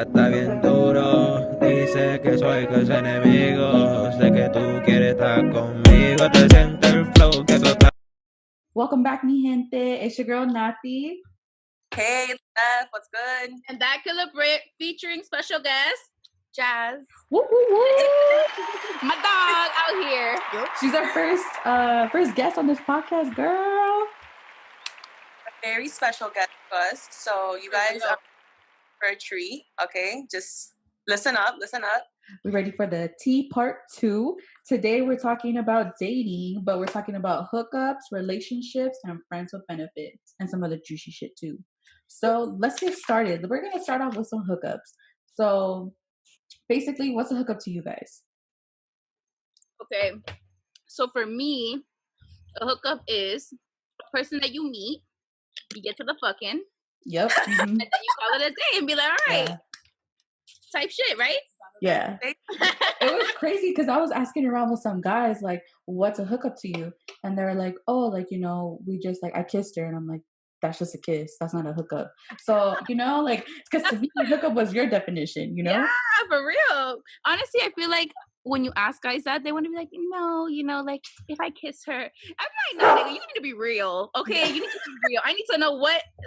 está bien duro. Dice que soy enemigo. Sé que tú quieres estar conmigo. Te siento el flow que tú estás. Welcome back, mi gente. It's your girl, Nati. Hey, it's Steph. What's good? And that killer Brit featuring special guest, Jazz. Woo, woo, woo. My dog out here. She's our first guest on this podcast, girl. A very special guest to us. So you guys are for a treat, okay? Just listen up. We're ready for the T part 2. Today we're talking about dating, but we're talking about hookups, relationships, and friends with benefits, and some other juicy shit too. So let's get started. We're gonna start off with some hookups. So basically, what's a hookup to you guys? Okay. So for me, a hookup is a person that you meet, you get to the fucking, Yep. and then you call it a day and be like, all right, type shit, right? Yeah. It was crazy because I was asking around with some guys, like, what's a hookup to you? And they're like, oh, like, you know, we just, like, I kissed her. And I'm like, that's just a kiss. That's not a hookup. So, you know, like, because to me, hookup was your definition, you know? Yeah, for real. Honestly, I feel like when you ask guys that, they want to be like, no, you know, like, if I kiss her. I'm like, no, nigga, you need to be real. Okay, you need to be real. I need to know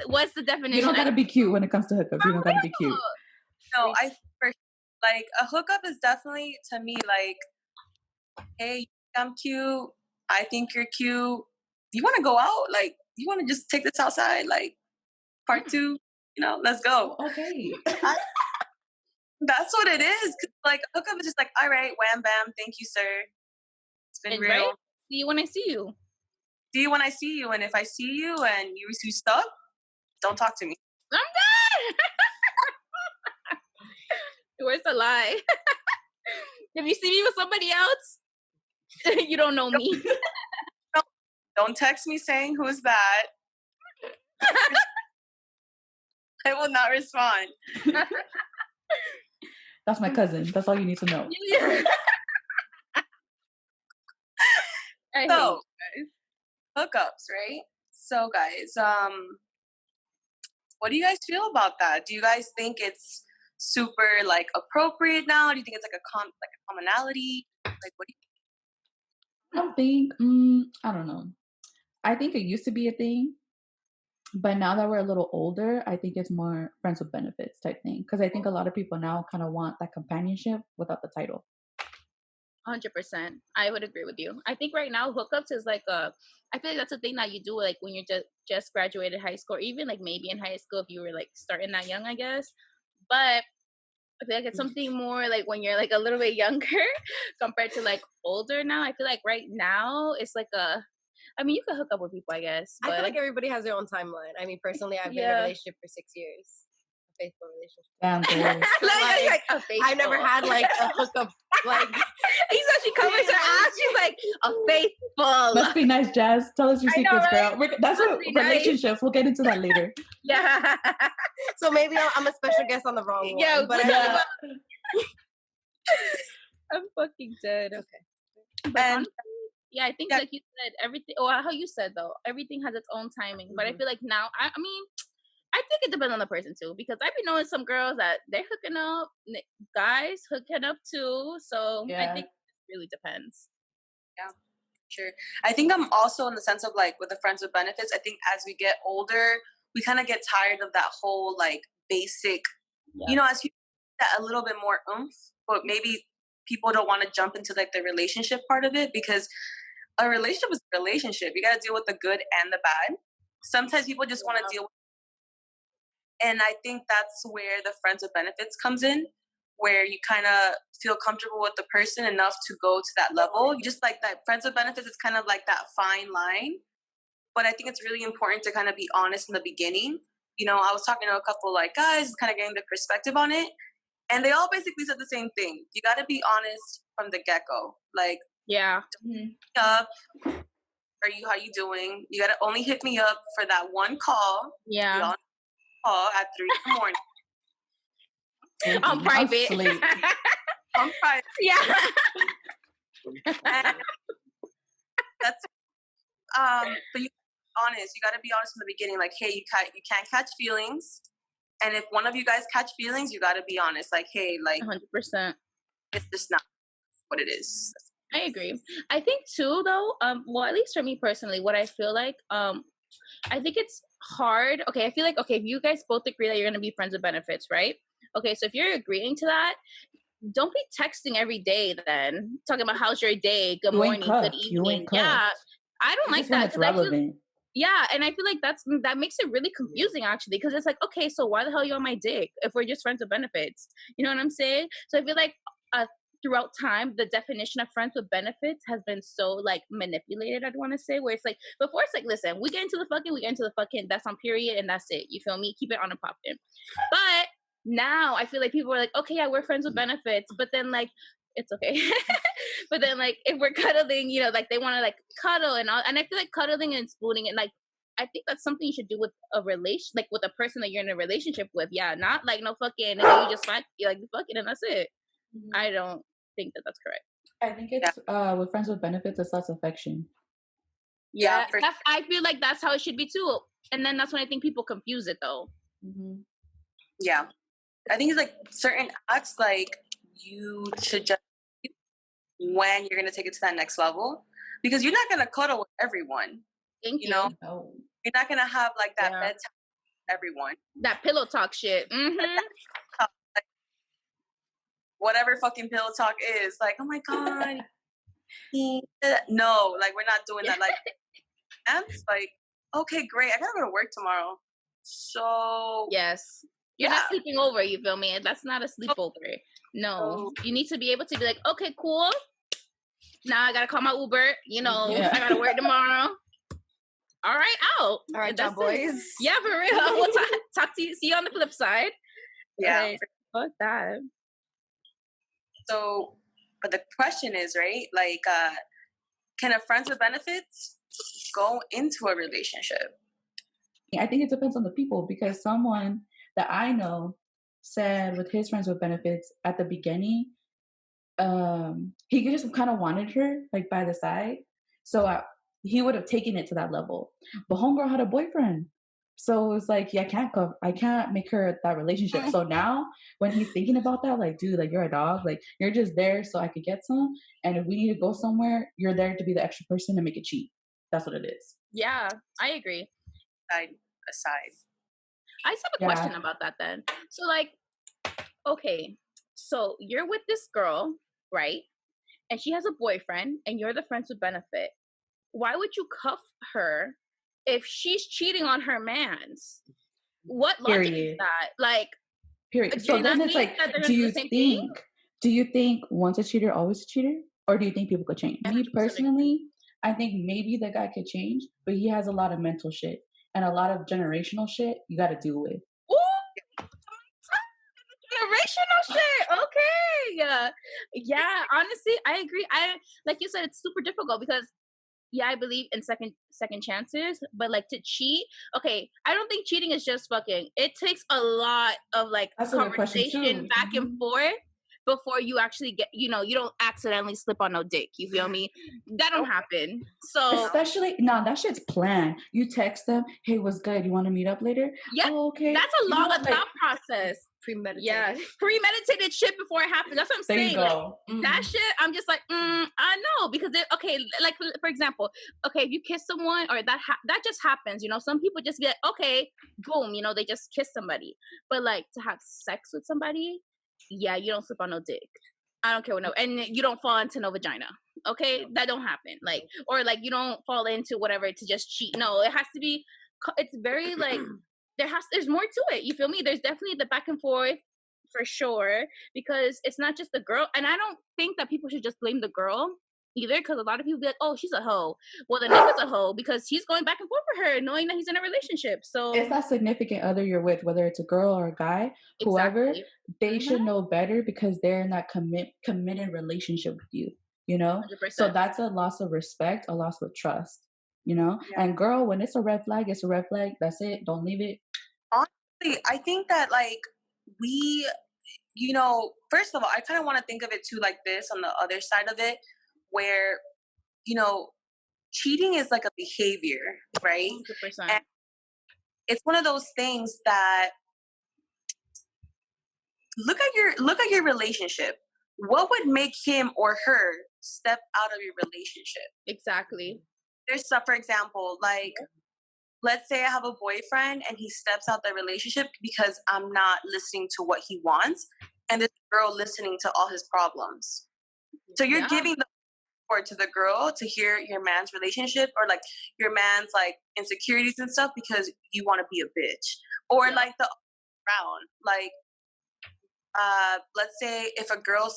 what's the definition. You don't got to be cute when it comes to hookups. You don't got to be cute. No, like a hookup is definitely to me like, hey, I'm cute. I think you're cute. You want to go out? Like, you want to just take this outside? Like, part 2, you know, let's go. Okay. That's what it is. Like, a hookup is just like, all right, wham, bam, thank you, sir. It's been real. Right? See you when I see you. See you when I see you. And if I see you and you stuck, don't talk to me. I'm done. Where's the lie? If you see me with somebody else, you don't know me. Don't text me saying, who's that? I will not respond. That's my cousin. That's all you need to know. So, hookups, right? So, guys, what do you guys feel about that? Do you guys think it's super like appropriate now? Do you think it's like a commonality? Like, what do you I don't think. I don't know. I think it used to be a thing, but now that we're a little older, I think it's more friends with benefits type thing. Because I think a lot of people now kind of want that companionship without the title. 100%. I would agree with you. I think right now hookups is like I feel like that's a thing that you do like when you're just graduated high school, or even like maybe in high school if you were like starting that young, I guess. But I feel like it's something more like when you're like a little bit younger compared to like older now. I feel like right now it's like I mean, you can hook up with people, I guess. But I feel like everybody has their own timeline. I mean, personally, I've been in a relationship for 6 years. A faithful relationship. I never had like a hookup. Like, he said she covers her ass. She's like, a faithful. Must be nice, Jazz. Tell us your secrets, right? Girl. That's what relationships. Nice. We'll get into that later. Yeah. So maybe I'm a special guest on the wrong one. Yeah, but I'm fucking dead. Okay. But honestly, yeah, I think like you said, everything, or how you said though, everything has its own timing. But I feel like now, I mean, I think it depends on the person too, because I've been knowing some girls that they're hooking up, guys hooking up too. So I think it really depends. Yeah, sure. I think I'm also in the sense of like with the friends with benefits. I think as we get older, we kind of get tired of that whole like basic, you know, as you get a little bit more oomph, but maybe people don't want to jump into like the relationship part of it because a relationship is a relationship. You got to deal with the good and the bad. Sometimes people just want to deal with. And I think that's where the friends with benefits comes in, where you kind of feel comfortable with the person enough to go to that level. Just like that friends with benefits is kind of like that fine line. But I think it's really important to kind of be honest in the beginning. You know, I was talking to a couple like guys, kind of getting their perspective on it. And they all basically said the same thing. You got to be honest from the get-go. Like, up. How you doing? You got to only hit me up for that one call. Yeah. Call at 3 in the morning. On private. On private. Yeah. And that's but you honest. You got to be honest in the beginning. Like, hey, you can't catch feelings. And if one of you guys catch feelings, you got to be honest. Like, hey, like, 100%. it's just not what it is. I agree. I think too, though. Well, at least for me personally, what I feel like, I think it's hard. Okay, I feel like, okay, if you guys both agree that you're gonna be friends with benefits, right? Okay, so if you're agreeing to that, don't be texting every day. Then talking about how's your day, good morning, good evening. Yeah, I don't like that because I feel. Yeah, and I feel like that makes it really confusing actually, because it's like, okay, so why the hell are you on my dick if we're just friends with benefits? You know what I'm saying? So I feel like throughout time, the definition of friends with benefits has been so like manipulated. I'd want to say, where it's like before, it's like, listen, we get into the fucking, that's on period, and that's it. You feel me? Keep it on and popping. But now I feel like people are like, okay, yeah, we're friends with benefits, but then like, it's okay. But then like if we're cuddling, you know, like they want to like cuddle and all, and I feel like cuddling and spooning and like, I think that's something you should do with a relation, like with a person that you're in a relationship with. Yeah, not like no fucking, and you just fuck, you like fucking and that's it. I don't think that that's correct. I think it's with friends with benefits, it's less affection. Yeah, I feel like that's how it should be too. And then that's when I think people confuse it though. Yeah, I think it's like certain acts, like you should just when you're gonna take it to that next level, because you're not gonna cuddle with everyone. You know, you're not gonna have like that bedtime with everyone. That pillow talk shit. Whatever fucking pillow talk is, like, oh my god, no, like we're not doing that. Like, and it's like, okay, great, I gotta go to work tomorrow. So yes, you're not sleeping over. You feel me? That's not a sleepover. No, you need to be able to be like, okay, cool. Now I gotta call my Uber. You know, I gotta work tomorrow. All right, out. All right, job boys. Yeah, for real. We'll talk to you. See you on the flip side. Yeah, right. Fuck that. So, but the question is, right? Like, can a friends with benefits go into a relationship? I think it depends on the people, because someone that I know said with his friends with benefits at the beginning, he just kind of wanted her like by the side, so he would have taken it to that level. But homegirl had a boyfriend, so it's like, yeah, I can't make her that relationship. So now when he's thinking about that, like, dude, like, you're a dog, like, you're just there so I could get some, and if we need to go somewhere, you're there to be the extra person to make it cheap. That's what it is. Yeah, I agree. Aside, I just have a question about that then. So like, okay, so you're with this girl, right? And she has a boyfriend, and you're the friends with benefit. Why would you cuff her if she's cheating on her man's? What logic is that? Like, period. So then it's like, do you think once a cheater, always a cheater? Or do you think people could change? Me personally, I think maybe the guy could change, but he has a lot of mental shit and a lot of generational shit you got to deal with. Ooh, generational shit. Okay. Yeah, honestly, I agree. Like you said, it's super difficult because I believe in second chances, but like to cheat, okay, I don't think cheating is just fucking. It takes a lot of like conversation back and forth before you actually get, you know, you don't accidentally slip on no dick. You feel me? That don't happen. So especially that shit's planned. You text them, hey, what's good? You want to meet up later? Yeah, okay. That's a long thought process. Premeditated. Yeah, premeditated shit before it happens. That's what I'm saying. Like, that shit, I'm just like, I know, because okay, like for example, okay, if you kiss someone or that just happens, you know, some people just be like, okay, boom, you know, they just kiss somebody, but like to have sex with somebody, yeah, you don't slip on no dick. I don't care what and you don't fall into no vagina. Okay, that don't happen. Like, or like you don't fall into whatever to just cheat. No, it has to be. It's very like. There's more to it. You feel me? There's definitely the back and forth for sure, because it's not just the girl. And I don't think that people should just blame the girl either, because a lot of people be like, oh, she's a hoe. Well, the nigga's a hoe because he's going back and forth with her knowing that he's in a relationship. So it's that significant other you're with, whether it's a girl or a guy, whoever, they should know better because they're in that committed relationship with you, you know? 100%. So that's a loss of respect, a loss of trust. You know, and girl, when it's a red flag, it's a red flag. That's it. Don't leave it. Honestly, I think that like we, you know, first of all, I kind of want to think of it too like this on the other side of it, where, you know, cheating is like a behavior, right? 100%. And it's one of those things that look at your relationship. What would make him or her step out of your relationship? Exactly. There's some, for example, like, let's say I have a boyfriend and he steps out the relationship because I'm not listening to what he wants, and this girl listening to all his problems. So you're giving the support to the girl to hear your man's relationship, or like your man's like insecurities and stuff, because you want to be a bitch, or like the round, like let's say if a girl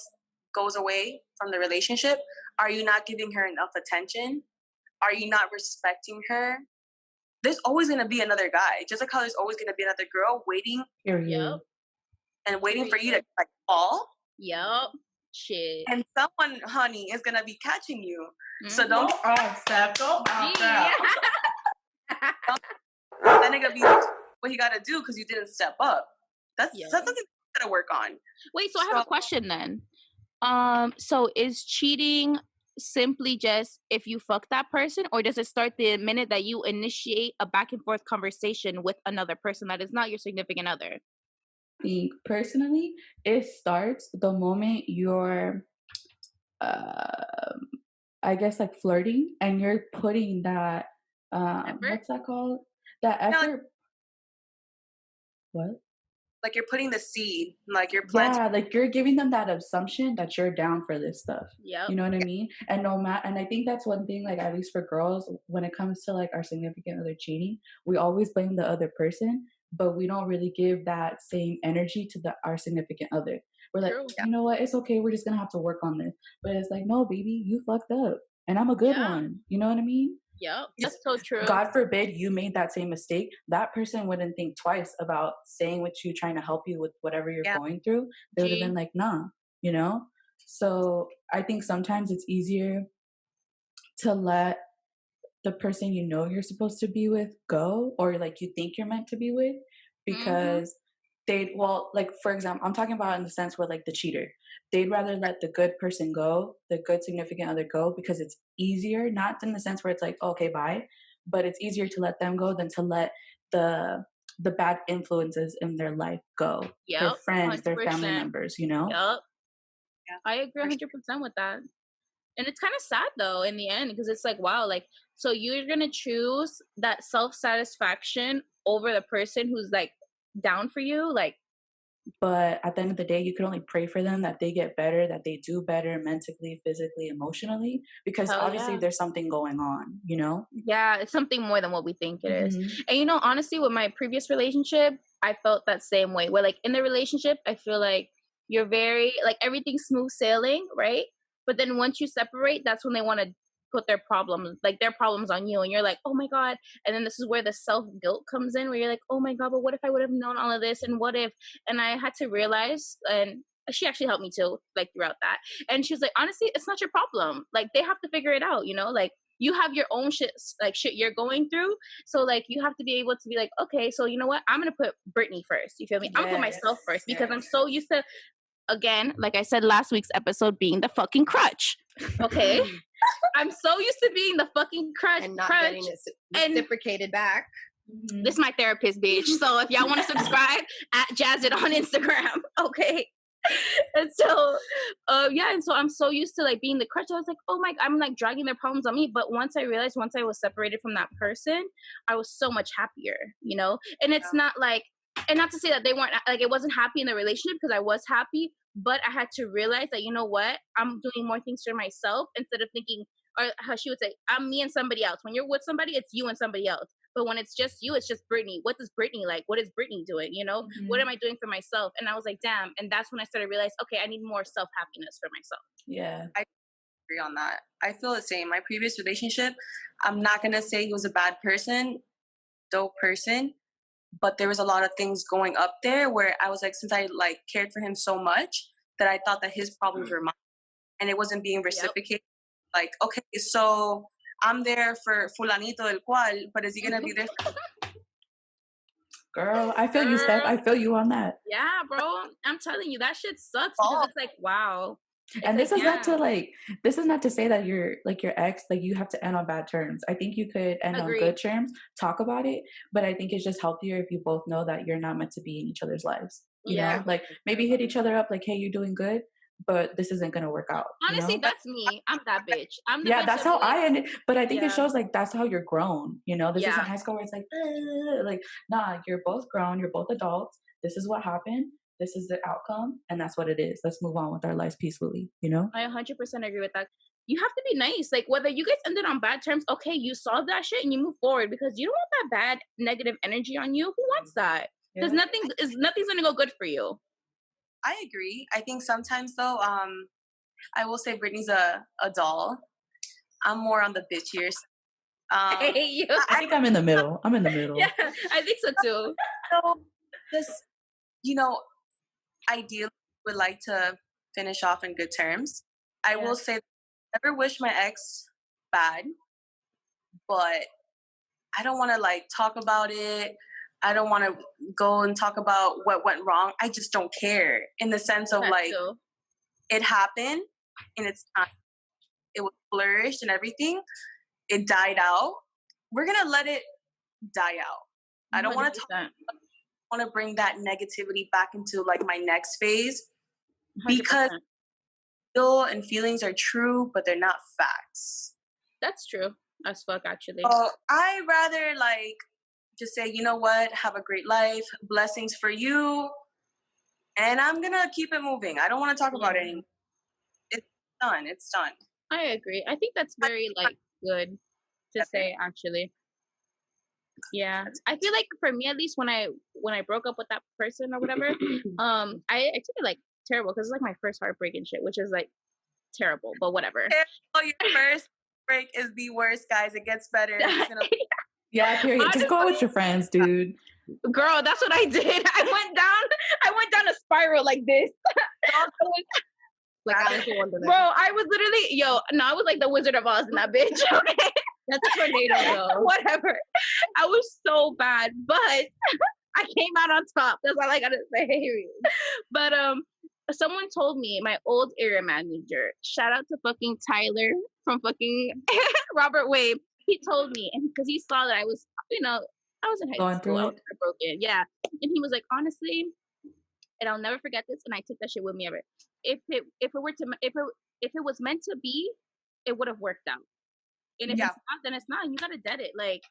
goes away from the relationship, are you not giving her enough attention? Are you not respecting her? There's always going to be another guy, just like how there's always going to be another girl waiting and waiting for you to like fall. Shit. And someone, honey, is going to be catching you. So don't go off, Steph. Go off. That nigga be what he got to do because you didn't step up. That's something you got to work on. Wait, so I have a question then. So is cheating simply just if you fuck that person, or does it start the minute that you initiate a back and forth conversation with another person that is not your significant other? Personally, it starts the moment you're I guess like flirting and you're putting that what's that called? That effort. What? Like you're putting the seed, like you're planting. Yeah, like you're giving them that assumption that you're down for this stuff. Yeah, you know what I mean. And and I think that's one thing, like at least for girls, when it comes to like our significant other cheating, we always blame the other person, but we don't really give that same energy to our significant other. We're like, you know what, it's okay, we're just gonna have to work on this. But it's like, no, baby, you fucked up, and I'm a good one. You know what I mean? Yeah, that's so true. God forbid you made that same mistake. That person wouldn't think twice about saying with you, trying to help you with whatever you're going through. They would have been like, nah, you know? So I think sometimes it's easier to let the person you know you're supposed to be with go, or like you think you're meant to be with, because like for example, I'm talking about in the sense where like the cheater, they'd rather let the good person go, the good significant other go, because it's easier, not in the sense where it's like, okay, bye, but it's easier to let them go than to let the bad influences in their life go. Their friends, 100%. Their family members, you know? I agree 100% with that. And it's kind of sad though in the end, because it's like, wow, like, so you're gonna choose that self-satisfaction over the person who's like down for you, like. But at the end of the day, you could only pray for them that they get better, that they do better mentally, physically, emotionally, because obviously there's something going on, you know? Yeah, it's something more than what we think it is. And you know, honestly, with my previous relationship, I felt that same way, where like in the relationship, I feel like you're very, like everything's smooth sailing, right? But then once you separate, that's when they want to put their problems on you, and you're like, oh my god. And then this is where the self-guilt comes in, where you're like, oh my god, but what if I would have known all of this, and what if. And I had to realize, and she actually helped me too, like throughout that, and she was like, honestly, it's not your problem, like they have to figure it out, you know, like you have your own shit you're going through, so like you have to be able to be like, okay, so you know what, I'm gonna put Brittany first, you feel me? I'm gonna put myself first, because I'm so used to, again, like I said last week's episode, being the fucking crutch. Okay. I'm so used to being the fucking crutch and not getting it reciprocated back. This is my therapist, bitch. So if y'all want to subscribe, at Jazzit on Instagram. Okay. And so and so I'm so used to like being the crutch. I was like, oh my god, I'm like dragging their problems on me. But once I realized, once I was separated from that person, I was so much happier, you know? And it's not like, and not to say that they weren't, like, it wasn't happy in the relationship, because I was happy, but I had to realize that, you know what, I'm doing more things for myself, instead of thinking, or how she would say, I'm me and somebody else. When you're with somebody, it's you and somebody else. But when it's just you, it's just Brittany. What does Brittany like? What is Brittany doing? You know, what am I doing for myself? And I was like, damn. And that's when I started to realize, okay, I need more self-happiness for myself. Yeah. I agree on that. I feel the same. My previous relationship, I'm not going to say he was a bad person, dope person, but there was a lot of things going up there where I was like, since I like cared for him so much, that I thought that his problems were mine, and it wasn't being reciprocated. Like, okay, so I'm there for fulanito del cual, but is he gonna be there for girl? I feel you, Steph. I feel you on that. Yeah, bro. I'm telling you, that shit sucks, because it's like, wow. And this is not to say that you're like your ex, like you have to end on bad terms. I think you could end on good terms, talk about it, but I think it's just healthier if you both know that you're not meant to be in each other's lives. You know, like maybe hit each other up like, hey, you doing good? But this isn't gonna work out. Honestly, you know? that's me. I'm that bitch. I'm the yeah, bitch that's how like, I ended. But I think it shows like that's how you're grown. You know, this isn't Yeah. high school where it's like, nah, you're both grown, you're both adults. This is what happened. This is the outcome, and that's what it is. Let's move on with our lives peacefully. You know, I 100% agree with that. You have to be nice. Like whether you guys ended on bad terms, okay, you solve that shit and you move forward because you don't want that bad negative energy on you. Who wants that? Because nothing's gonna go good for you. I agree. I think sometimes though, I will say Brittany's a doll. I'm more on the bitchier side. I hate you. I think I'm in the middle. I'm in the middle. Yeah, I think so too. So this, you know, ideally would like to finish off in good terms. I will say, I never wish my ex bad, but I don't want to like talk about it. I don't want to go and talk about what went wrong. I just don't care in the sense of like, it happened and it's time. It was flourished and everything. It died out. We're going to let it die out. I don't want to want to bring that negativity back into like my next phase 100%. Because feel and feelings are true, but they're not facts. That's true as fuck, actually. So I rather like just say, you know what, have a great life, blessings for you, and I'm gonna keep it moving. I don't want to talk about it anymore. It's done. It's done. I agree. I think that's very like good to say, actually. Yeah, I feel like for me at least, when I broke up with that person or whatever, I took it like terrible because it's like my first heartbreak and shit, which is like terrible, but whatever. Oh, your first break is the worst, guys. It gets better. Yeah, period. Honestly, just go out with your friends, dude. Girl, that's what I did. I went down a spiral like this. Like Alice in Wonderland. Bro, I was literally, I was like the Wizard of Oz in that bitch. Okay? That's a tornado, though. Whatever. I was so bad, but I came out on top. That's all I gotta say. But someone told me, my old area manager, shout out to fucking Tyler from fucking Robert Wade. He told me, and because he saw that I was, I was in high school, I was broken, yeah. And he was like, honestly, and I'll never forget this, and I take that shit with me ever. If it was meant to be, it would have worked out. And if it's not, then it's not. And you gotta dead it. Like,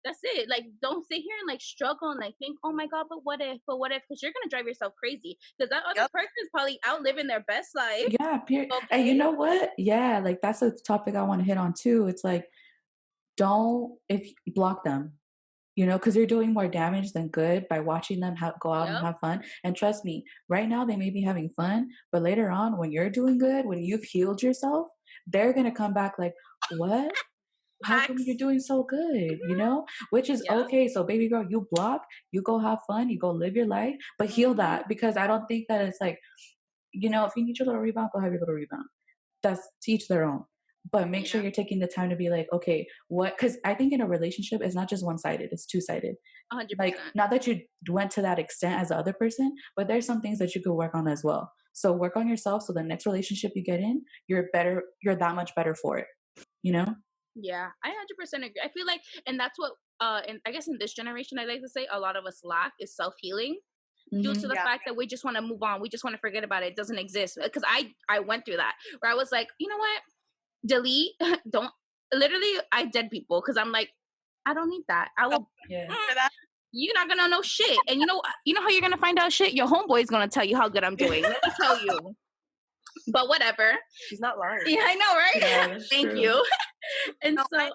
that's it. Like, don't sit here and like struggle and like think, oh my god, but what if? Because you're gonna drive yourself crazy. Because that other person is probably out living their best life. Yeah, period. Okay. And you know what? Yeah, like that's a topic I want to hit on too. It's like, block them. Because you're doing more damage than good by watching them go out and have fun. And trust me, right now they may be having fun, but later on when you're doing good, when you've healed yourself, they're going to come back like, what? How come you're doing so good? Which is okay. So baby girl, you block, you go have fun, you go live your life, but heal that, because I don't think that it's like, if you need your little rebound, go have your little rebound. That's to each their own. But make sure you're taking the time to be like, okay, what? Because I think in a relationship, it's not just one-sided; it's two-sided. 100%. Like, not that you went to that extent as the other person, but there's some things that you could work on as well. So work on yourself, so the next relationship you get in, you're that much better for it. Yeah, I 100% agree. I feel like, and that's what, and I guess in this generation, I like to say, a lot of us lack is self-healing. Due to the fact that we just want to move on, we just want to forget about it. It doesn't exist. Because I went through that, where I was like, you know what? Delete. Don't. Literally, I dead people because I'm like, I don't need that. I will. You're not gonna know shit, and you know how you're gonna find out shit. Your homeboy is gonna tell you how good I'm doing. Let me tell you. But whatever. She's not lying. Yeah, I know, right? Yeah, Thank you. And so.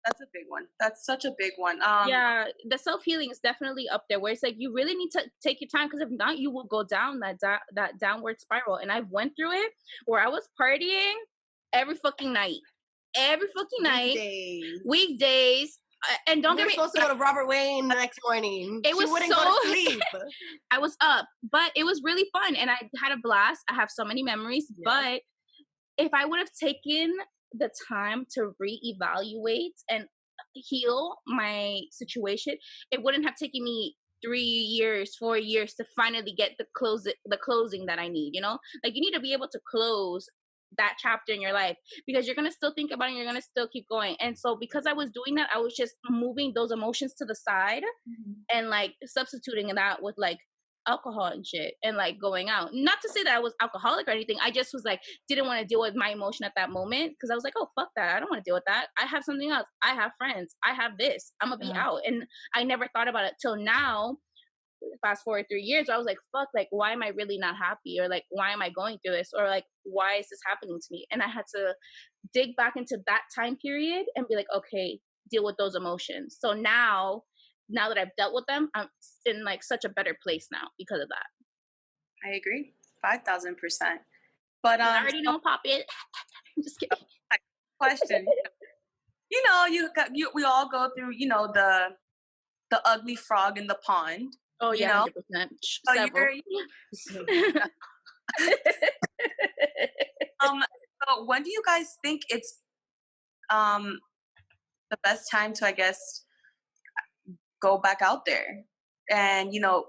That's a big one. That's such a big one. Yeah, the self-healing is definitely up there, where it's like you really need to take your time, because if not, you will go down that downward spiral. And I went through it where I was partying every fucking night, weekdays. And don't get me supposed to go to Robert Wayne the next morning. It was wouldn't go to sleep. I was up, but it was really fun, and I had a blast. I have so many memories. But if I would have taken the time to reevaluate and heal my situation, it wouldn't have taken me 3 years, 4 years to finally get the closing that I need. Like, you need to be able to close that chapter in your life, because you're gonna still think about it and you're gonna still keep going. And so because I was doing that, I was just moving those emotions to the side and like substituting that with like alcohol and shit and like going out. Not to say that I was alcoholic or anything. I just was like, didn't want to deal with my emotion at that moment because I was like, oh, fuck that. I don't want to deal with that. I have something else. I have friends. I have this. I'm going to be out. And I never thought about it till now. Fast forward 3 years, I was like, fuck, like, why am I really not happy? Or like, why am I going through this? Or like, why is this happening to me? And I had to dig back into that time period and be like, okay, deal with those emotions. So now that I've dealt with them, I'm in like such a better place now because of that. I agree, 5,000%. But I already know, pop it. I'm just kidding. Question. You know, we all go through, you know, the ugly frog in the pond. Oh yeah, 100%. So so when do you guys think it's the best time to, I guess, go back out there? And, you know,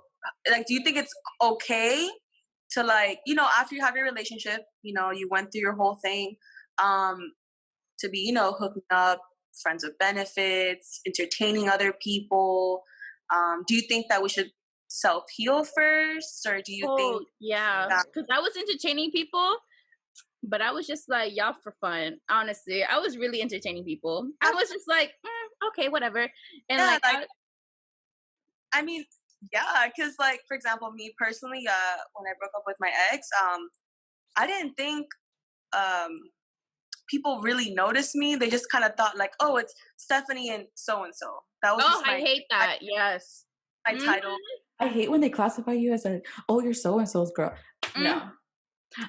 like, do you think it's okay to, like, you know, after you have your relationship, you know, you went through your whole thing, to be, you know, hooking up, friends with benefits, entertaining other people? Do you think that we should self-heal first, or do you think? Yeah, because I was entertaining people, but I was just like, y'all for fun. Honestly, I was really entertaining people. I was just like, okay, whatever. And yeah, like I mean, yeah, because like, for example, me personally, when I broke up with my ex, I didn't think people really noticed me. They just kind of thought like, oh, it's Stephanie and so. That was just I hate that. Yes. My title. I hate when they classify you as a, oh, you're so-and-so's girl. No.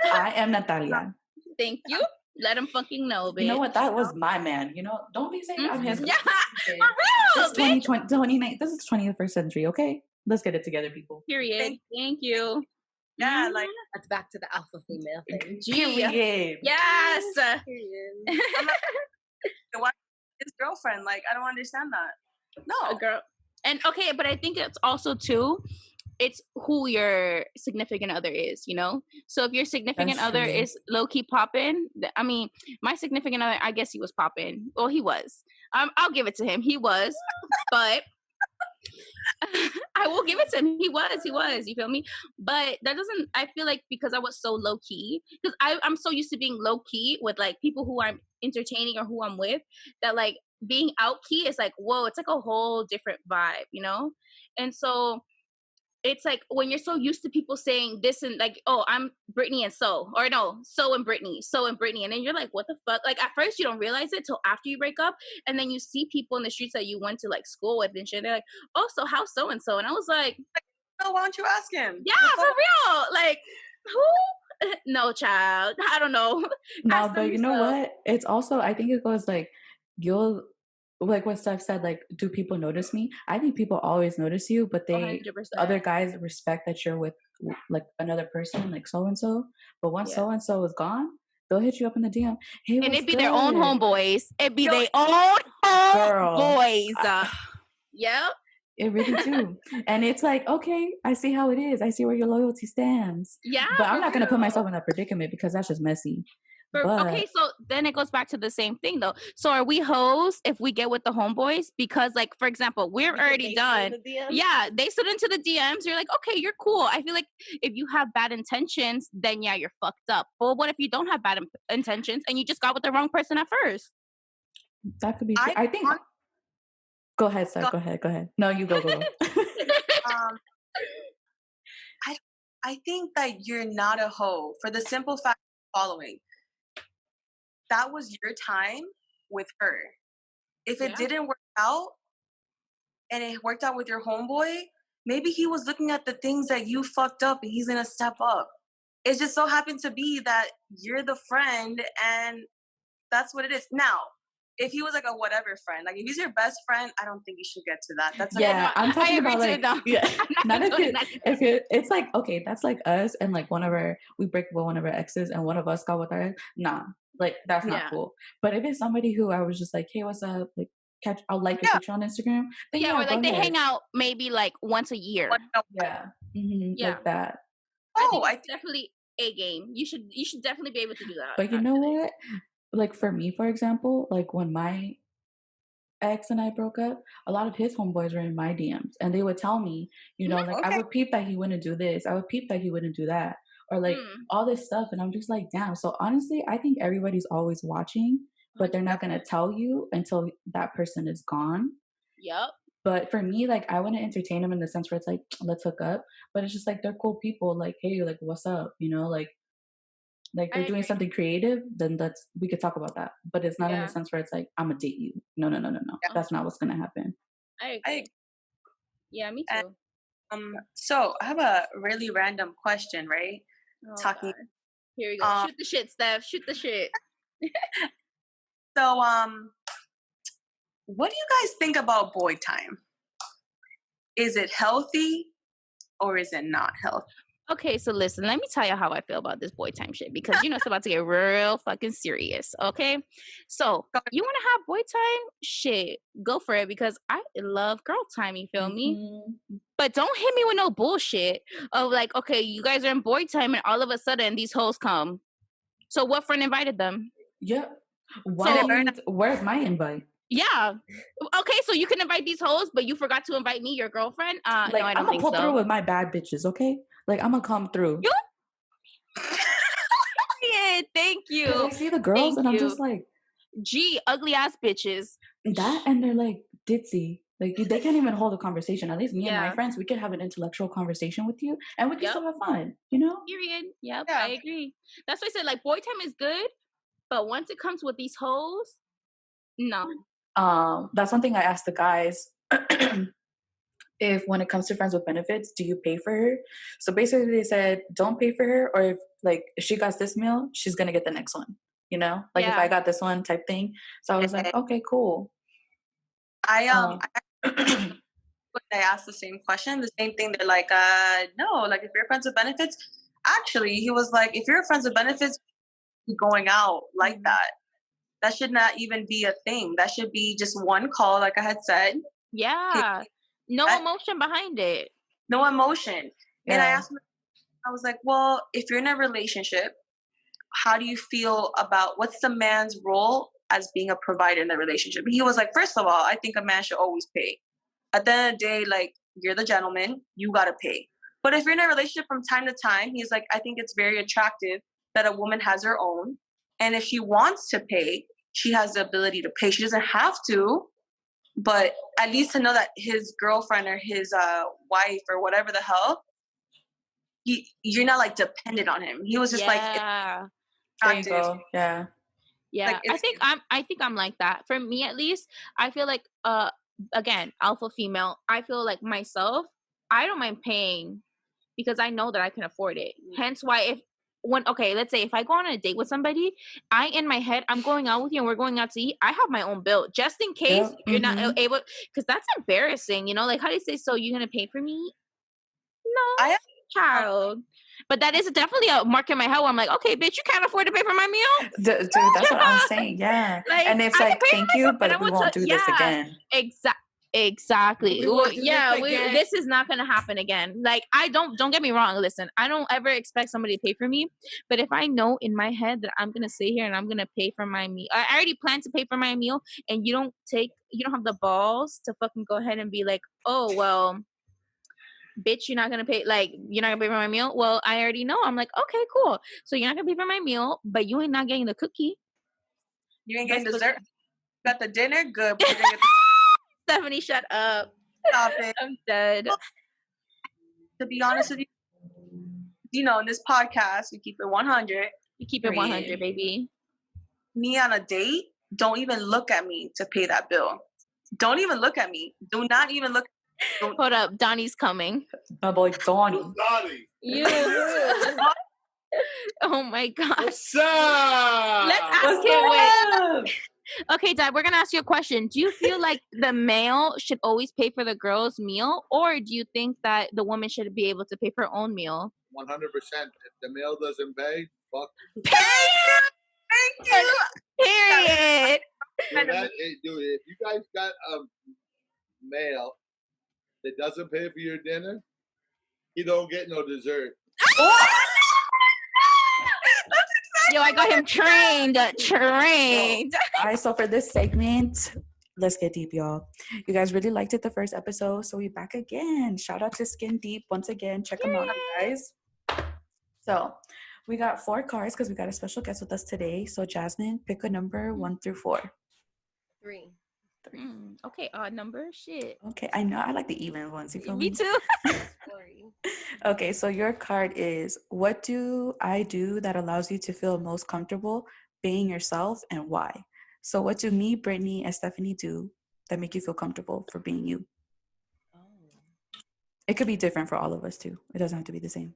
I am Natalia. Thank you. Let him fucking know, bitch. You know what? That was my man. You know, don't be saying I'm his. Yeah, for real, This 29. This is 21st century, okay? Let's get it together, people. Period. Thank you. Yeah, like, that's back to the alpha female thing. Period. Yes. Why his girlfriend? Like, I don't understand that. No, a girl. And okay, but I think it's also too, it's who your significant other is, you know? So if your significant other is low-key popping, I mean, my significant other, I guess he was popping. Well, he was. I'll give it to him. He was. But I will give it to him. He was. You feel me? But that doesn't, I feel like because I was so low-key, because I'm so used to being low-key with like people who I'm entertaining or who I'm with, that like being out-key is like, whoa, it's like a whole different vibe, you know? And so it's like when you're so used to people saying this and like, oh, I'm Brittany and so, or no, so and Brittany, and then you're like, what the fuck? Like at first you don't realize it till after you break up, and then you see people in the streets that you went to like school with and shit. They're like, oh, so how's so and so? And I was like, no, why don't you ask him? Yeah, for real. Like who? No, child. I don't know. No, but you know what? It's also, I think it goes like, you'll, like what Steph said, like, do people notice me? I think people always notice you, but they 100%. other guys respect that you're with like another person, like so and so. But once so and so is gone, they'll hit you up in the DM. Hey, and it'd be their own homeboys. It'd be their own homeboys. Yep. It really do. And it's like, okay, I see how it is. I see where your loyalty stands. Yeah. But I'm not gonna put myself in that predicament because that's just messy. Okay, so then it goes back to the same thing though. So are we hoes if we get with the homeboys? Because like, for example, we're already done. Yeah, they slid into the DMs. You're like, okay, you're cool. I feel like if you have bad intentions, then yeah, you're fucked up. But what if you don't have bad intentions and you just got with the wrong person at first? That could be true. I think. Go ahead, Steph. Go ahead. No, you go. I think that you're not a hoe for the simple fact of the following. That was your time with her. If it didn't work out and it worked out with your homeboy, maybe he was looking at the things that you fucked up and he's gonna step up. It just so happened to be that you're the friend and that's what it is. Now, if he was like a whatever friend, like if he's your best friend, I don't think you should get to that. That's I'm talking about like, not if it's like, okay, that's like us and like we break up with one of our exes and one of us got with our ex. Nah, like that's not cool. But if it's somebody who I was just like, hey, what's up? Like I'll like your picture on Instagram. Then or like they hang out maybe like once a year. Yeah. Mm-hmm, like that. I think definitely a game. You should definitely be able to do that. But you know what? Like for me, for example, like when my ex and I broke up, a lot of his homeboys were in my DMs, and they would tell me, you know, like I would peep that he wouldn't do this, I would peep that he wouldn't do that, or like all this stuff, and I'm just like, damn. So honestly, I think everybody's always watching, but they're not gonna tell you until that person is gone. Yep. But for me, like, I wouldn't entertain them in the sense where it's like, let's hook up. But it's just like they're cool people. Like, hey, like, what's up? You know, like they're doing something creative. Then we could talk about that. But it's not in the sense where it's like, I'm gonna date you. No. Yeah. That's not what's gonna happen. I agree. Yeah, me too. So I have a really random question, right? God. Here we go. Shoot the shit, Steph. Shoot the shit. So, what do you guys think about boy time? Is it healthy or is it not healthy? Okay, so listen, let me tell you how I feel about this boy time shit, because you know it's about to get real fucking serious, okay? So, you want to have boy time? Shit, go for it, because I love girl time, you feel me? But don't hit me with no bullshit of like, okay, you guys are in boy time and all of a sudden these hoes come. So what friend invited them? Yeah. Where's my invite? Yeah. Okay, so you can invite these hoes, but you forgot to invite me, your girlfriend? Like, no, I don't I'm gonna think pull so. through with my bad bitches, okay? Like, I'm gonna come through. You? Yeah, thank you. I see the girls and I'm just like, gee, ugly ass bitches. That, and they're like ditzy. Like, they can't even hold a conversation. At least me and my friends, we could have an intellectual conversation with you, and we can still have fun, you know? Period. Yep, I agree. That's why I said, like, boy time is good, but once it comes with these hoes, no. That's one thing I asked the guys. If when it comes to friends with benefits, do you pay for her? So basically they said, don't pay for her, or if she got this meal, she's gonna get the next one, you know, like if I got this one type thing. So I was like, okay, cool. I asked the same question, the same thing. They're like, no, like if you're friends with benefits, actually he was like, if you're friends with benefits, going out like that should not even be a thing. That should be just one call, like I had said. Yeah. No emotion behind it. No emotion. Yeah. And I asked him, I was like, well, if you're in a relationship, how do you feel about what's the man's role as being a provider in the relationship? He was like, first of all, I think a man should always pay. At the end of the day, like, you're the gentleman, you gotta pay. But if you're in a relationship from time to time, he's like, I think it's very attractive that a woman has her own. And if she wants to pay, she has the ability to pay. She doesn't have to, but at least to know that his girlfriend or his wife or whatever the hell, you're not like dependent on him. He was just like, there you go. Yeah. Yeah. Like, I think I'm like that. For me at least, I feel like again, alpha female, I feel like myself, I don't mind paying because I know that I can afford it. Hence why let's say if I go on a date with somebody, in my head, I'm going out with you and we're going out to eat, I have my own bill just in case you're not able, because that's embarrassing, you know, like how do you say, so you're going to pay for me? No, child. But that is definitely a mark in my head where I'm like, okay, bitch, you can't afford to pay for my meal? Dude, that's what I'm saying, yeah. Like, and it's like, thank you, but we won't do this again. Exactly. Well, this is not going to happen again. Like, don't get me wrong. Listen, I don't ever expect somebody to pay for me. But if I know in my head that I'm going to sit here and I'm going to pay for my meal, I already plan to pay for my meal, and you don't have the balls to fucking go ahead and be like, oh, well, bitch, you're not going to pay, like, you're not going to pay for my meal. Well, I already know. I'm like, okay, cool. So you're not going to pay for my meal, but you ain't not getting the cookie. You ain't getting dessert. Got the dinner? Good. But Stephanie, shut up. Stop it. I'm dead. Well, to be honest with you, you know, in this podcast, we keep it 100. You keep it 100, baby. Me on a date, don't even look at me to pay that bill. Don't even look at me. Do not even look. Hold up. Donnie's coming. My boy, Donnie. You. Oh, my gosh. What's up? Let's ask him. Okay, Dad, we're going to ask you a question. Do you feel like the male should always pay for the girl's meal, or do you think that the woman should be able to pay for her own meal? 100%. If the male doesn't pay, fuck. Period! Thank you! Period! Dude, if you guys got a male that doesn't pay for your dinner, he don't get no dessert. Yo, I got him trained. All right, so for this segment, let's get deep, y'all. You guys really liked it the first episode, so we back again. Shout out to Skin Deep once again. Check them out, guys. So we got 4 cards because we got a special guest with us today. So Jasmine, pick a number 1 through 4. 3. Okay, odd number. Shit. Okay, I know I like the even ones. You feel me? Me too. Okay, so your card is, what do I do that allows you to feel most comfortable being yourself, and why? So what do me, Brittany, and Stephanie do that make you feel comfortable for being you? It could be different for all of us too. It doesn't have to be the same.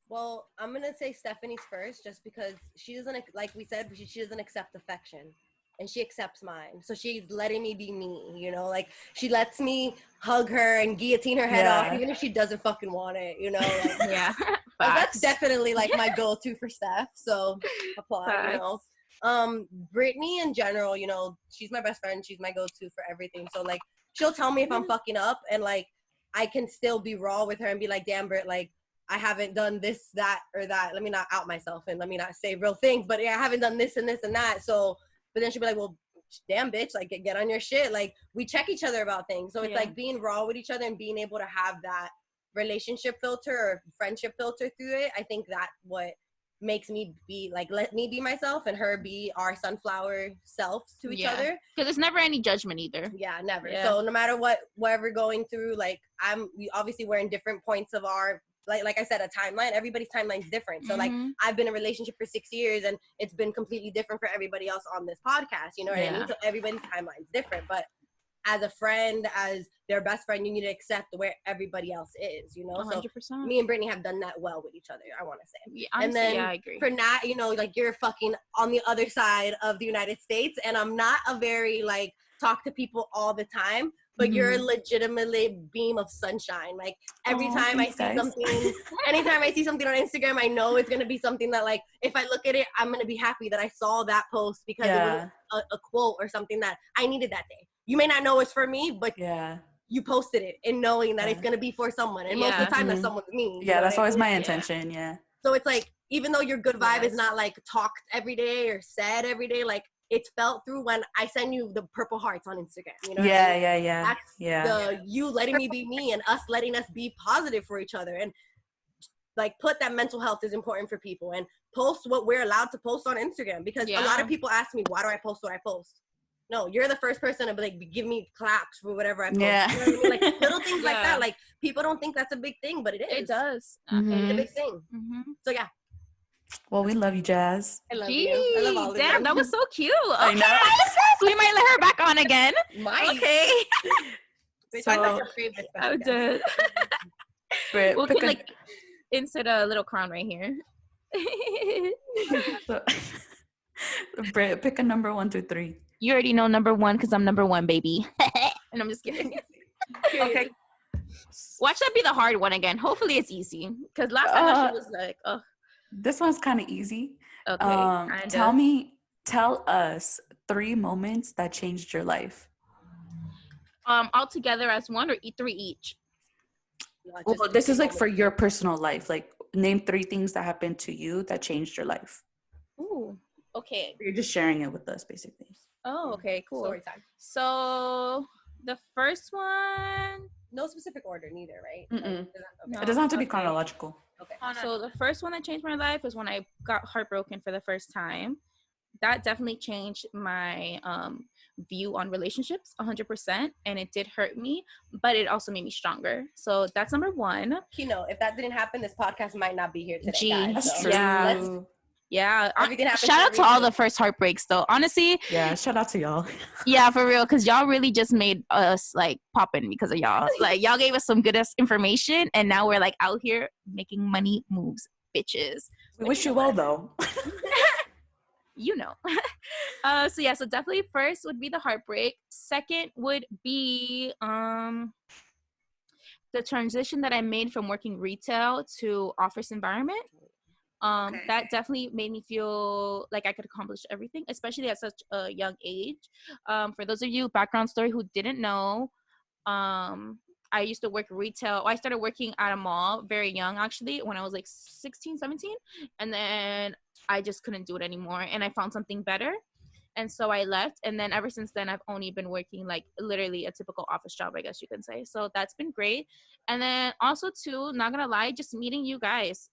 Well, I'm gonna say Stephanie's first, just because she doesn't, like we said, she doesn't accept affection, and she accepts mine. So she's letting me be me, you know, like she lets me hug her and guillotine her head off, even if she doesn't fucking want it, you know. Like, yeah, that's definitely like my go-to for Steph. So apply, you know. Brittany in general, you know, she's my best friend. She's my go-to for everything. So like, she'll tell me if I'm fucking up, and like, I can still be raw with her and be like, damn, Britt, like, I haven't done this, that, or that. Let me not out myself and let me not say real things, but yeah, I haven't done this and this and that. So, but then she'll be like, well, damn, bitch, like, get on your shit. Like, we check each other about things. So it's like being raw with each other and being able to have that relationship filter or friendship filter through it. I think that's what makes me be like, let me be myself and her be our sunflower selves to each other. Because there's never any judgment either. Yeah, never. So no matter what we're going through, like, obviously we're in different points of our, like I said, a timeline. Everybody's timeline is different. So like, I've been in a relationship for 6 years and it's been completely different for everybody else on this podcast. You know what I mean? So everybody's timeline is different. But as a friend, as their best friend, you need to accept where everybody else is, you know? 100%. So me and Brittany have done that well with each other, I want to say. Yeah, honestly, and then I agree. for Nat, you know, like, you're fucking on the other side of the United States, and I'm not a very, like, talk to people all the time, but you're a legitimately beam of sunshine. Like, every time I see something, anytime I see something on Instagram, I know it's going to be something that, like, if I look at it, I'm going to be happy that I saw that post because it was a quote or something that I needed that day. You may not know it's for me, but you posted it and knowing that it's going to be for someone. And most of the time, that's someone's me. Yeah, that's always my intention, So it's like, even though your good vibe is not, like, talked every day or said every day, like, it's felt through when I send you the purple hearts on Instagram. You know what I mean? That's the you letting me be me and us letting us be positive for each other. And, like, put that mental health is important for people and post what we're allowed to post on Instagram. Because a lot of people ask me, why do I post what I post? No, you're the first person to be like, give me claps for whatever I post. You know what I mean? Like, little things like that. Like, people don't think that's a big thing, but it is. It does. It's a big thing. So yeah. Well, we love you, Jazz. I love you. I love all of Damn, you. that was so cute. I know. So we might let her back on again. Okay. So, I did. We'll put, like, insert a little crown right here. So, Britt, pick a number 1 through 3. You already know number 1 because I'm number 1, baby. And I'm just kidding. Okay. Watch that be the hard one again. Hopefully it's easy. Because last time that shit was like, oh. This one's kind of easy. Okay. Tell us 3 moments that changed your life. All together as one, or 3 each? Well, this is like for your personal life. Like, name 3 things that happened to you that changed your life. Ooh. Okay. You're just sharing it with us, basically. Oh, okay, cool. Story time. So the first one. No specific order, neither, right? No, it doesn't have to be chronological. Okay. So the first one that changed my life was when I got heartbroken for the first time. That definitely changed my view on relationships 100%, and it did hurt me, but it also made me stronger. So that's number 1. Kino, if that didn't happen, this podcast might not be here today, guys. That's true. Yeah. Shout out to all the first heartbreaks, though. Honestly. Yeah, shout out to y'all. Yeah, for real, because y'all really just made us, like, popping because of y'all. Like, y'all gave us some good information, and now we're, like, out here making money moves, bitches. We wish you well, though. You know. So definitely first would be the heartbreak. Second would be the transition that I made from working retail to office environment. That definitely made me feel like I could accomplish everything, especially at such a young age. For those of you, background story, who didn't know, I used to work retail. I started working at a mall very young, actually, when I was like 16, 17. And then I just couldn't do it anymore. And I found something better. And so I left, and then ever since then I've only been working like literally a typical office job, I guess you can say. So that's been great. And then also too, not gonna lie, just meeting you guys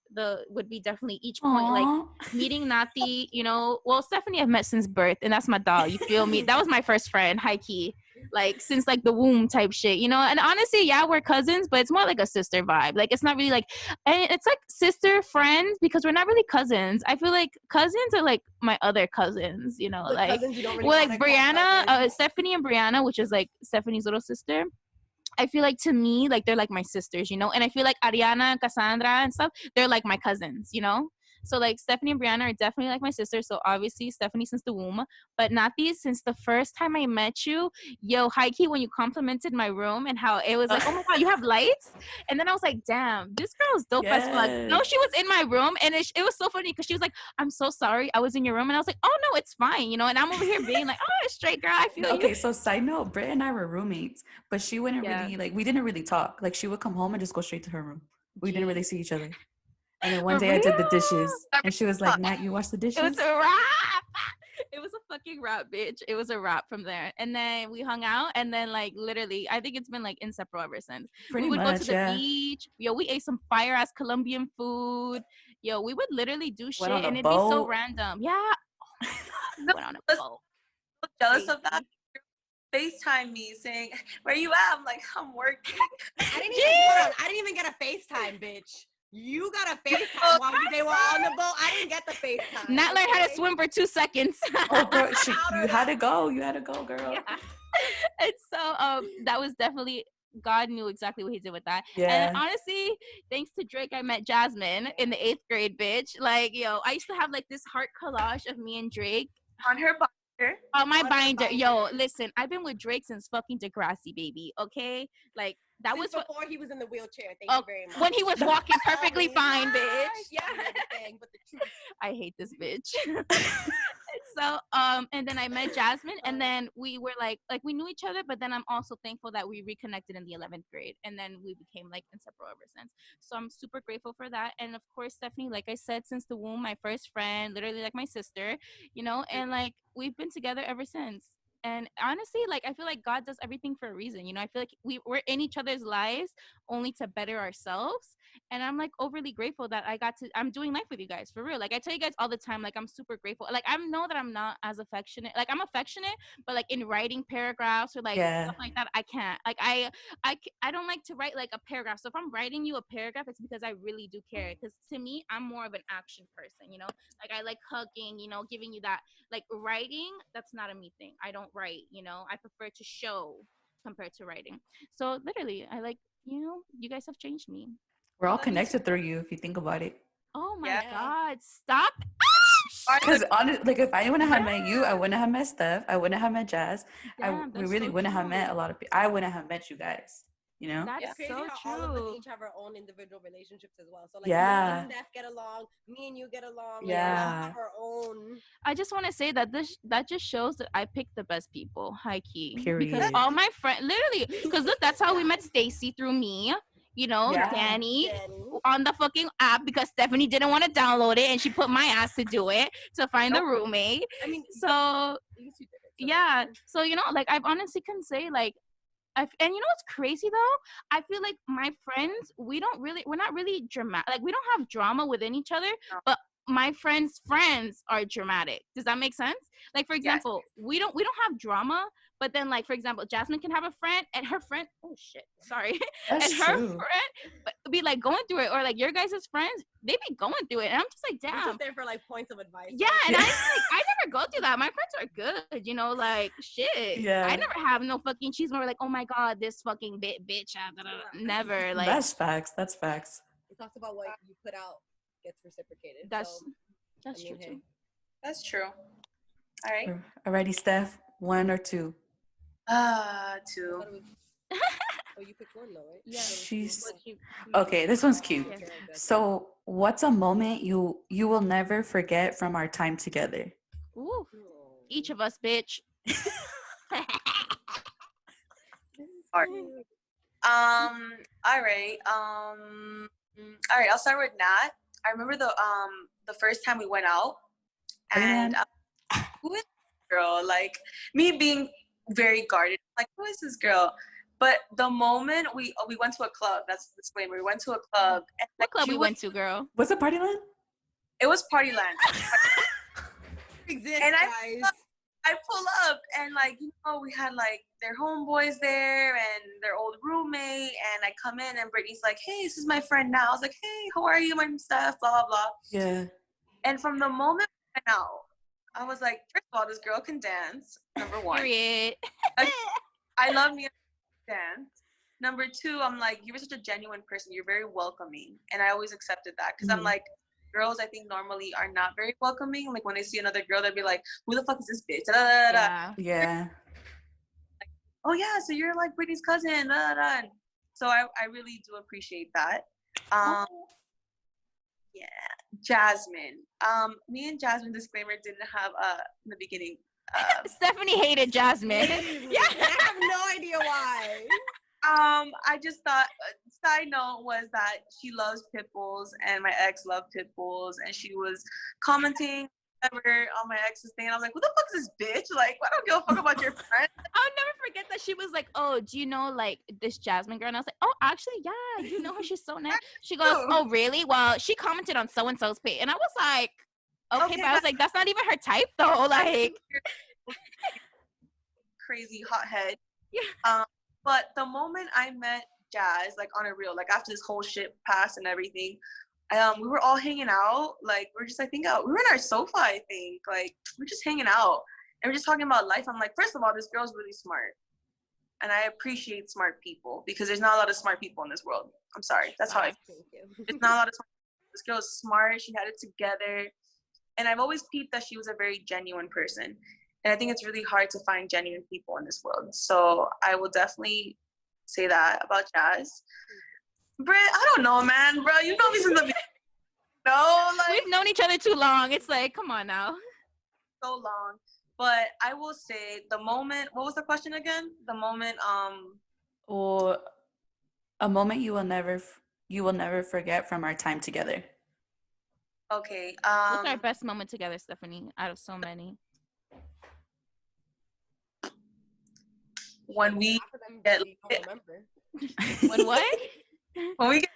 would be definitely each point. Like Aw. meeting Nati, well, Stephanie I've met since birth, and that's my dog. You feel me? That was my first friend, high key. Like since like the womb type shit, and honestly, yeah, we're cousins, but it's more like a sister vibe. Like it's not really like, and it's like sister friends because we're not really cousins. I feel like cousins are like my other cousins, The like cousins you don't really well, like wanna call Brianna, cousins. Stephanie and Brianna, which is like Stephanie's little sister. I feel like to me, like they're like my sisters, and I feel like Ariana, Cassandra, and stuff, they're like my cousins. So like Stephanie and Brianna are definitely like my sisters. So obviously Stephanie since the womb, but Nati since the first time I met you, yo, Heike, when you complimented my room and how it was like, oh my god, you have lights, and then I was like, damn, this girl's dope as fuck. No, Yes. she was in my room, and it was so funny because she was like, I'm so sorry, I was in your room, and I was like, oh no, it's fine, and I'm over here being like, oh, straight girl, I feel you. Okay, so side note, Britt and I were roommates, but she wouldn't Yeah. really we didn't really talk. Like she would come home and just go straight to her room. We didn't really see each other. And then one For day I did the real? dishes, and she was like, "Nat, you wash the dishes?" It was a wrap. It was a fucking wrap, bitch. It was a wrap from there. And then we hung out, and then like literally, I think it's been like inseparable ever since. Pretty We would much, go to the yeah. beach. Yo, we ate some fire ass Colombian food. Yo, we would literally do shit, Went on a and it'd be so boat. random. Yeah. No, Went on a let's- boat. Jealous of that. FaceTime me saying, "Where you at?" I'm like, "I'm working." I didn't even get a FaceTime, bitch. You got a FaceTime while they were on the boat. I didn't get the FaceTime. Not learn how to swim for 2 seconds. Oh, girl, you had to go. You had to go, girl. Yeah. And so that was definitely, God knew exactly what he did with that. Yeah. And honestly, thanks to Drake, I met Jasmine in the 8th grade, bitch. Like, yo, I used to have like this heart collage of me and Drake. On her binder. Oh, my On her binder. Yo, binder. listen, I've been with Drake since fucking Degrassi, baby. Okay? Like, that Since was before he was in the wheelchair. Thank you very much. when he was walking perfectly fine, Yes, bitch. yeah, everything but the truth. I hate this bitch. So and then I met Jasmine, and then we were like we knew each other, but then I'm also thankful that we reconnected in the 11th grade, and then we became like inseparable ever since. So I'm super grateful for that. And of course, Stephanie, like I said, since the womb, my first friend, literally like my sister, and like we've been together ever since. And honestly, like I feel like God does everything for a reason. I feel like we're in each other's lives only to better ourselves. And I'm like overly grateful that I'm doing life with you guys, for real. Like I tell you guys all the time, like I'm super grateful. Like I know that I'm not as affectionate. Like I'm affectionate, but like in writing paragraphs or like stuff like that, I can't. Like I don't like to write like a paragraph. So if I'm writing you a paragraph, it's because I really do care. Because to me, I'm more of an action person. Like I like hugging. Giving you that. Like writing, that's not a me thing. I don't write. I prefer to show compared to writing. So literally, I like. You guys have changed me. We're all connected through you if you think about it. Oh my Yeah. God! Stop. Because honestly, like if I wouldn't have met you, I wouldn't have met Steph. I wouldn't have met Jazz. Damn, We that's really so wouldn't have true. met a lot of people. I wouldn't have met you guys. That's It's crazy so how all of us true. each have our own individual relationships as well. So like Yeah. me and Steph get along, me and you get along. Like, Yeah. we all have our own. I just want to say that that just shows that I picked the best people, high key. Because Period. all my friends, literally, because look, that's how we met Stacy, through me. Yeah. Danny on the fucking app because Stephanie didn't want to download it, and she put my ass to do it to find the roommate. I mean, So you two did it, so yeah, so like I honestly can say like. And what's crazy though? I feel like my friends, we're not really dramatic. Like we don't have drama within each other, but my friends' friends are dramatic. Does that make sense? Like for example, we don't have drama, but then like for example, Jasmine can have a friend and her friend. Oh shit, sorry. That's and her true. friend be like going through it, or like your guys' friends, they be going through it, and I'm just like, We're damn. just there for like points of advice. Yeah, and I never go through that. My friends are good, like shit. Yeah. I never have no fucking cheese where like, oh my god, this fucking bitch. Never. Like That's facts. That's facts. It talks about what you put out gets reciprocated. that's so, true too. That's true. All right. Alrighty, Steph. 1 or 2? 2. Oh, you picked one though, right? Yeah. She's okay. This one's cute. Okay, okay. So, what's a moment you will never forget from our time together? Ooh, each of us, bitch. All right. All right. I'll start with Nat. I remember the first time we went out, and who is this girl? Like, me being very guarded, like, who is this girl? But the moment we went to a club, that's the disclaimer. We went to a club. And, What club we went to, girl? What's a party land? It was Partyland. Exists, And guys. I pull up and like, you know, we had like their homeboys there and their old roommate, and I come in and Brittany's like, hey, this is my friend now. I was like, hey, how are you? My stuff, blah, blah, blah. Yeah. And from the moment I went out, I was like, first of all, this girl can dance, number one. Period. I love me a dance. Number two, I'm like, you're such a genuine person. You're very welcoming. And I always accepted that because I'm like, girls, I think normally are not very welcoming. Like when they see another girl, they'll be like, who the fuck is this bitch? Da, da, da, da. Yeah. Like, oh yeah, so you're like Brittany's cousin. Da, da, da. So I really do appreciate that. Yeah, Jasmine. Me and Jasmine, disclaimer, didn't have in the beginning. Stephanie hated Jasmine. Yeah, I have no idea why. I just thought, side note was that she loves pit bulls and my ex loved pit bulls, and she was commenting whatever on my ex's thing, and I was like, who the fuck is this bitch? Like, I don't give a fuck about your friend. I'll never forget that she was like, oh, do you know like this Jasmine girl? And I was like, oh, actually, yeah, you know her. She's so nice. She goes, oh, really? Well, she commented on so-and-so's page. And I was like, okay, but I was like, that's not even her type though. Like, crazy hothead. Yeah. But the moment I met Jazz, like on a real, like after this whole shit passed and everything, we were all hanging out. Like we're just, I think, we were in our sofa. I think, like we're just hanging out and we're just talking about life. I'm like, first of all, this girl's really smart, and I appreciate smart people because there's not a lot of smart people in this world. I'm sorry, that's how I feel. There's not a lot of smart people. This girl is smart. She had it together, and I've always peeped that she was a very genuine person. And I think it's really hard to find genuine people in this world. So I will definitely say that about Jazz. Britt, I don't know, man, bro. You know me since the beginning. No, like we've known each other too long. It's like, come on now. So long. But I will say the moment, what was the question again? The moment, Or a moment you will never forget from our time together. Okay. What's our best moment together, Stephanie, out of so many? When we get When what? when we get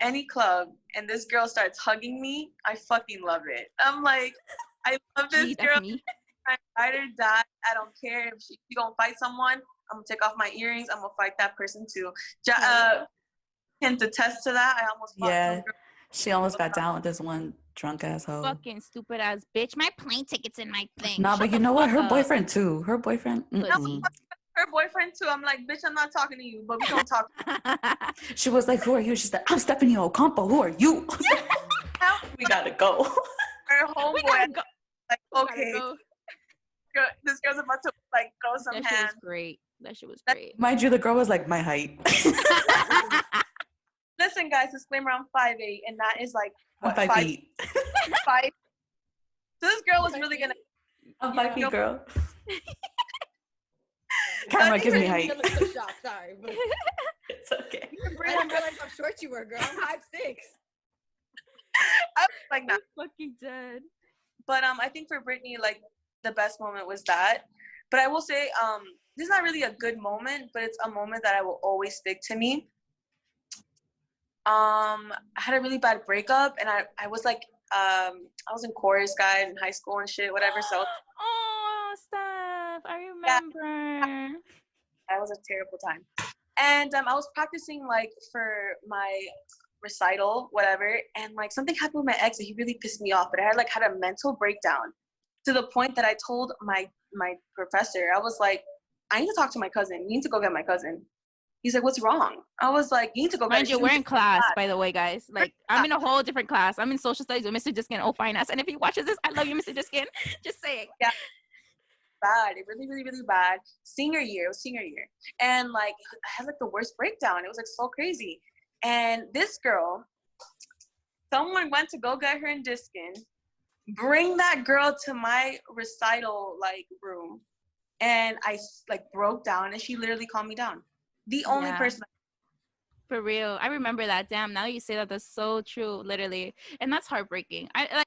any club, and this girl starts hugging me, I fucking love it. I'm like, I love this Gee, girl. me. I ride or die. I don't care if she gonna fight someone. I'm gonna take off my earrings. I'm gonna fight that person too. Can attest to that. I almost fought some girl. She almost got down with this one drunk asshole. Fucking stupid ass bitch. My plane ticket's in my thing. Nah, but you know what? Her boyfriend too. Her boyfriend. Her boyfriend too. I'm like, bitch, I'm not talking to you, but we don't talk. She was like, who are you? She's like, I'm Stephanie Ocampo. Who are you? We gotta go. Her homeboy, like, okay, Go. this girl's about to like throw some That shit hands. was great. That shit was great. Mind you, the girl was like my height. Listen, guys, disclaimer: I'm 5'8", and that is like I'm what, 5 feet. 5. So this girl was really gonna. I'm 5 feet, girl. Camera, give me height. Sorry, but It's okay. I didn't realize how short you were, girl. I'm 5'6". I was like, nah. Fucking dead. But I think for Brittany, like the best moment was that. But I will say, this is not really a good moment, but it's a moment that I will always stick to me. I had a really bad breakup, and I was like, I was in chorus, guys, in high school and shit, whatever. So. Oh, Steph, I remember. That was a terrible time. And I was practicing like for my recital, whatever, and like something happened with my ex and he really pissed me off. But I had a mental breakdown to the point that I told my professor, I was like, I need to talk to my cousin. You need to go get my cousin. He's like, what's wrong? I was like, you need to go get Mind you, we're in class, by the way, guys. Like, I'm in a whole different class. I'm in social studies with Mr. Diskin, finance. And if he watches this, I love you, Mr. Diskin. Just saying. Yeah. Bad. It really, really, really bad. Senior year. And like, I had like the worst breakdown. It was like so crazy. And this girl, someone went to go get her in Diskin, bring that girl to my recital like room, and I like broke down, and she literally calmed me down. The only person. For real. I remember that. Damn, now you say that, that's so true, literally. And that's heartbreaking. I like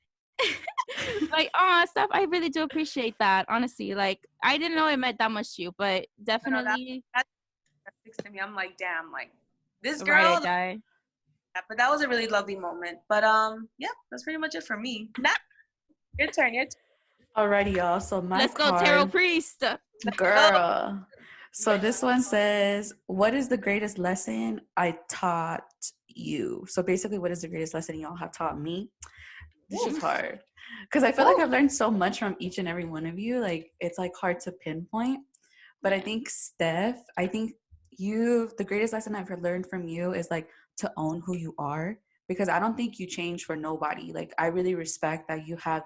Like, oh, Steph, I really do appreciate that. Honestly, like, I didn't know it meant that much to you, but definitely. That sticks to me. I'm like, damn, like this Ride or girl. die. But that was a really lovely moment. But yeah, that's pretty much it for me. Nat, your turn. Your turn. Alrighty, y'all. So my Let's go, Tarot card, Priest. girl. So this one says, "What is the greatest lesson I taught you?" So basically, what is the greatest lesson y'all have taught me? This is hard because I feel like I've learned so much from each and every one of you. Like it's like hard to pinpoint. But I think Steph, the greatest lesson I've learned from you is like to own who you are, because I don't think you change for nobody. Like I really respect that you have,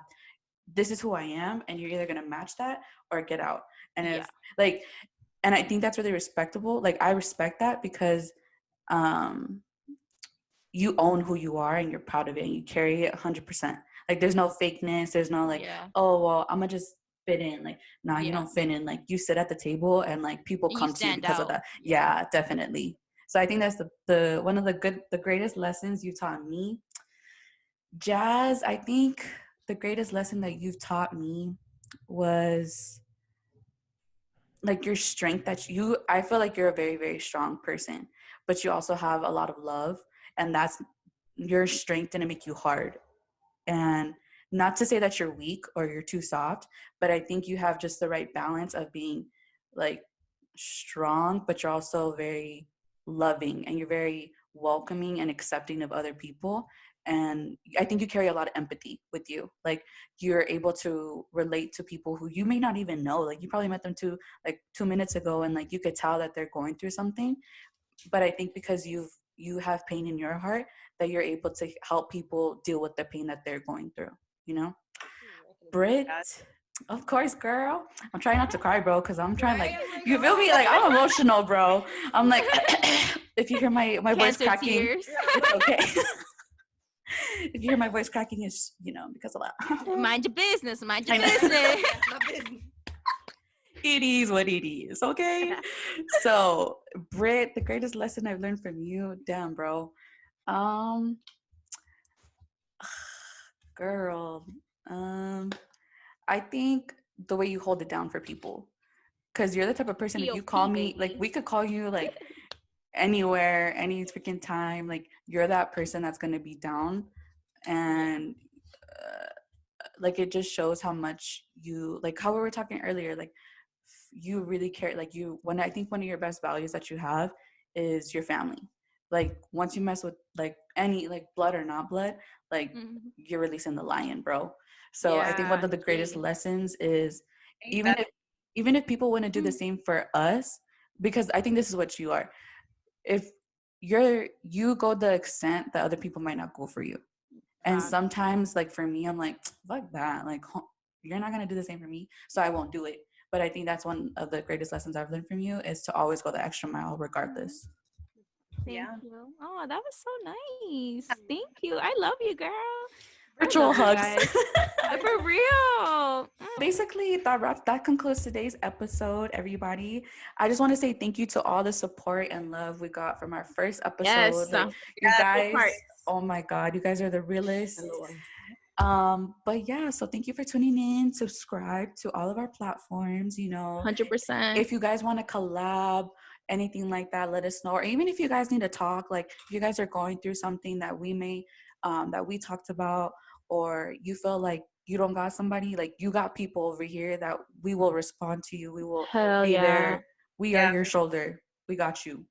this is who I am, and you're either gonna match that or get out. And if like, and I think that's really respectable. Like I respect that because you own who you are and you're proud of it and you carry it 100%. Like there's no fakeness. There's no like, oh, well, I'm gonna just fit in. Like, nah, you don't fit in. Like you sit at the table and like people come to you because of that. Yeah, definitely. So I think that's the one of the greatest lessons you taught me. Jazz, I think the greatest lesson that you've taught me was like your strength I feel like you're a very, very strong person, but you also have a lot of love, and that's your strength didn't make you hard. And not to say that you're weak or you're too soft, but I think you have just the right balance of being like strong, but you're also very loving and you're very welcoming and accepting of other people. And I think you carry a lot of empathy with you. Like you're able to relate to people who you may not even know. Like you probably met them 2 minutes ago, and like you could tell that they're going through something. But I think because you have pain in your heart, that you're able to help people deal with the pain that they're going through, you know? Britt, of course, girl. I'm trying not to cry, bro, because I'm trying like, you feel me? Like I'm emotional, bro. I'm like, if you hear my voice cracking, it's okay. If you hear my voice cracking, it's, because of that. Mind your business. Mind your business. It is what it is, okay? So, Britt, the greatest lesson I've learned from you, damn, bro. Girl, I think the way you hold it down for people, because you're the type of person, if you call me, like we could call you like anywhere, any freaking time, like you're that person that's going to be down. And like it just shows how much you, like how we were talking earlier, like you really care. Like I think one of your best values that you have is your family. Like once you mess with like any, like blood or not blood, like you're releasing the lion, bro. So I think one of the greatest lessons is even if people want to do the same for us, because I think this is what you are. If you go the extent that other people might not go for you. And sometimes, like for me, I'm like, fuck that. Like, you're not going to do the same for me, so I won't do it. But I think that's one of the greatest lessons I've learned from you, is to always go the extra mile regardless. Thank you. Oh, that was so nice. Thank you. I love you, girl. Virtual hugs. For real. Basically, that concludes today's episode, everybody. I just want to say thank you to all the support and love we got from our first episode. Yes. Like, you guys, oh my God, you guys are the realest. But yeah, so thank you for tuning in. Subscribe to all of our platforms, 100%. If you guys want to collab, anything like that, let us know. Or even if you guys need to talk, like if you guys are going through something that that we talked about, or you feel like you don't got somebody, like you got people over here that we will respond to you. We will be there. We are your shoulder. We got you.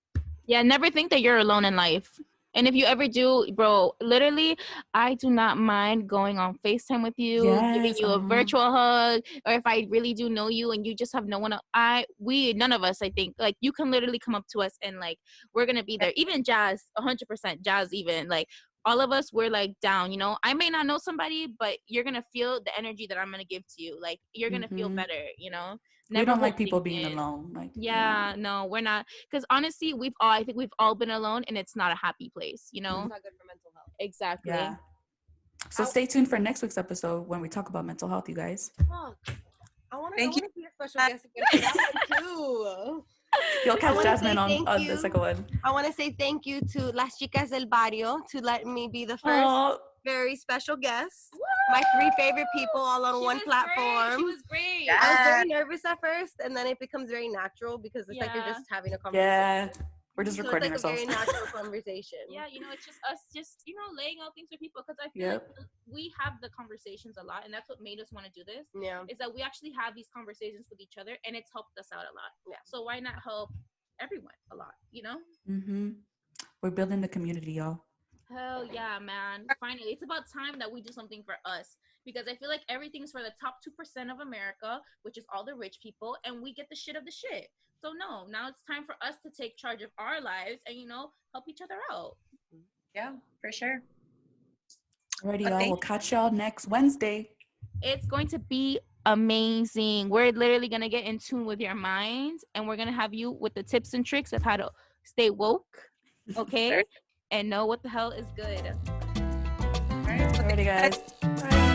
Yeah, never think that you're alone in life. And if you ever do, bro, literally, I do not mind going on FaceTime with you, giving you a virtual hug, or if I really do know you and you just have no one else, none of us, I think, like, you can literally come up to us and, like, we're going to be there. Even Jazz, 100%, Jazz even, like, all of us, we're, like, down, I may not know somebody, but you're going to feel the energy that I'm going to give to you. Like, you're going to feel better, Never we don't like people being alone. Like, no, we're not. Because honestly, I think we've all been alone, and it's not a happy place, It's not good for mental health. Exactly. Yeah. So stay tuned for next week's episode when we talk about mental health, you guys. I want to be a special guest again for that one too. You'll catch Jasmine on the second one. I want to say thank you to Las Chicas del Barrio to let me be the first very special guest. my 3 favorite people all on one platform. She was great. Yeah. I was very nervous at first, and then it becomes very natural because it's like you're just having a conversation. Yeah. We're just So recording it's like ourselves. a very natural conversation. Yeah, it's just us laying out things for people, because I feel like we have the conversations a lot, and that's what made us want to do this. Yeah. Is that we actually have these conversations with each other, and it's helped us out a lot. Yeah. So why not help everyone a lot, Mm-hmm. We're building the community, y'all. Hell yeah, man. Finally, it's about time that we do something for us, because I feel like everything's for the top 2% of America, which is all the rich people, and we get the shit of the shit. So no, now it's time for us to take charge of our lives and, help each other out. Yeah, for sure. Alrighty, y'all. We'll catch y'all next Wednesday. It's going to be amazing. We're literally going to get in tune with your minds, and we're going to have you with the tips and tricks of how to stay woke, okay? And know what the hell is good. Alrighty, guys. Bye.